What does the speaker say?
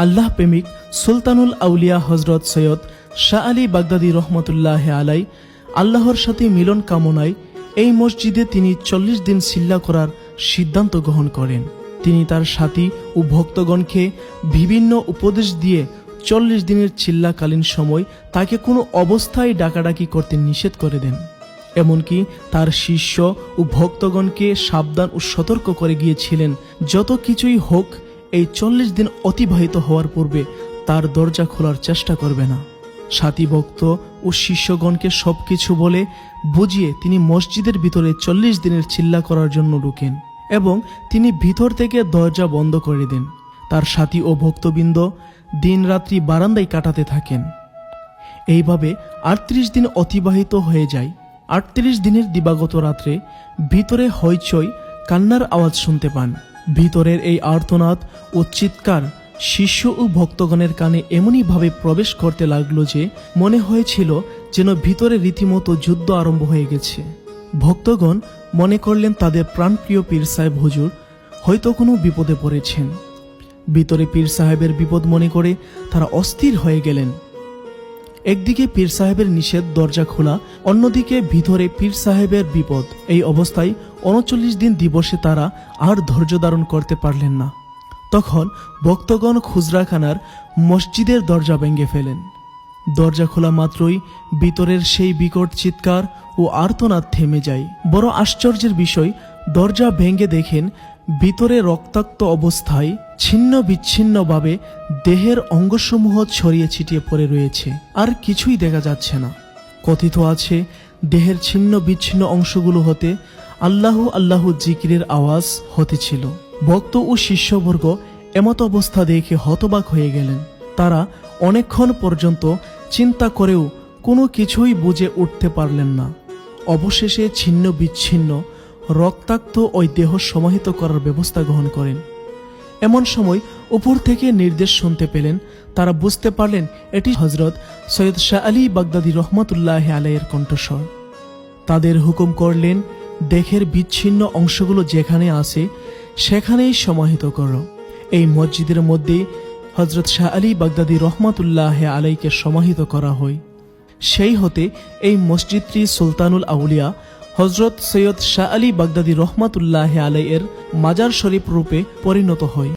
আল্লাহ প্রেমিক সুলতানুল আউলিয়া হজরত সৈয়দ শাহ আলী বাগদাদী রহমতুল্লাহ আলাই আল্লাহর সাথে মিলন কামনায় এই মসজিদে তিনি 40 দিন সিল্লা করার সিদ্ধান্ত গ্রহণ করেন। তিনি তার সাথী ও ভক্তগণকে বিভিন্ন উপদেশ দিয়ে 40 দিনের চিল্লাকালীন সময় তাকে কোনো অবস্থায় ডাকাডাকি করতে নিষেধ করে দেন। এমনকি তার শিষ্য ও ভক্তগণকে সাবধান ও সতর্ক করে গিয়েছিলেন, যত কিছুই হোক এই 40 দিন অতিবাহিত হওয়ার পূর্বে তার দরজা খোলার চেষ্টা করবে না। সাথী ভক্ত ও শিষ্যগণকে সবকিছু বলে বুঝিয়ে তিনি মসজিদের ভিতরে 40 দিনের চিল্লা করার জন্য ঢুকেন এবং তিনি ভিতর থেকে দরজা বন্ধ করে দেন। তার সাথী ও ভক্তবৃন্দ দিন রাত্রি বারান্দায় কাটাতে থাকেন। এইভাবে 38 দিন অতিবাহিত হয়ে যায়। 38 দিনের দিবাগত রাত্রে ভিতরে হইচই কান্নার আওয়াজ শুনতে পান। ভিতরের এই আর্তনাদ ও চিৎকার শিষ্য ও ভক্তগণের কানে এমনইভাবে প্রবেশ করতে লাগলো যে মনে হয়েছিল যেন ভিতরে রীতিমতো যুদ্ধ আরম্ভ হয়ে গেছে। ভক্তগণ মনে করলেন তাদের প্রাণপ্রিয় পীর সাহেব হুজুর হয়তো কোনো বিপদে পড়েছেন। ভিতরে পীর সাহেবের বিপদ মনে করে তারা অস্থির হয়ে গেলেন। একদিকে পীর সাহেবের নিষেধ দরজা খোলা, অন্যদিকে ভিতরে পীর সাহেবের বিপদ। এই অবস্থায় 39 দিন দিবসে তারা আর ধৈর্য ধারণ করতে পারলেন না। তখন ভক্তগণ খুজরাখানার মসজিদের দরজা ভেঙে ফেলেন। দরজা খোলা মাত্রই ভিতরের সেই বিকট চিৎকার ও আর্তনাদ থেমে যায়। বড় আশ্চর্যের বিষয়, দরজা ভেঙে দেখেন ভিতরে রক্তাক্ত অবস্থায় ছিন্ন বিচ্ছিন্নভাবে দেহের অঙ্গসমূহ ছড়িয়ে ছিটিয়ে পড়ে রয়েছে, আর কিছুই দেখা যাচ্ছে না। কথিত আছে দেহের ছিন্ন বিচ্ছিন্ন অংশগুলো হতে আল্লাহু আল্লাহু জিকিরের আওয়াজ হতেছিল। ভক্ত ও শিষ্যবর্গ এমত অবস্থা দেখে হতবাক হয়ে গেলেন। তারা অনেকক্ষণ পর্যন্ত চিন্তা করেও কোনো কিছুই বুঝে উঠতে পারলেন না। অবশেষে ছিন্ন বিচ্ছিন্ন রক্তাক্ত ওই দেহ সমাহিত করার ব্যবস্থা গ্রহণ করেন। এমন সময় উপর থেকে নির্দেশ শুনতে পেলেন। তারা বুঝতে পারলেন এটি হজরত সৈয়দ শাহ আলী বাগদাদী রহমতুল্লাহ আলাইয়ের কণ্ঠস্বর। তাদের হুকুম করলেন, দেহের বিচ্ছিন্ন অংশগুলো যেখানে আছে সেখানেই সমাহিত করো। এই মসজিদের মধ্যে হজরত শাহ আলী বাগদাদী রহমতুল্লাহ আলাইকে সমাহিত করা হয়। সেই হতে এই মসজিদটি সুলতানুল আউলিয়া হজরত সৈয়দ শাহ আলী বাগদাদী রহমতুল্লাহ আলাইয়ের মাজার শরীফ রূপে পরিণত হয়।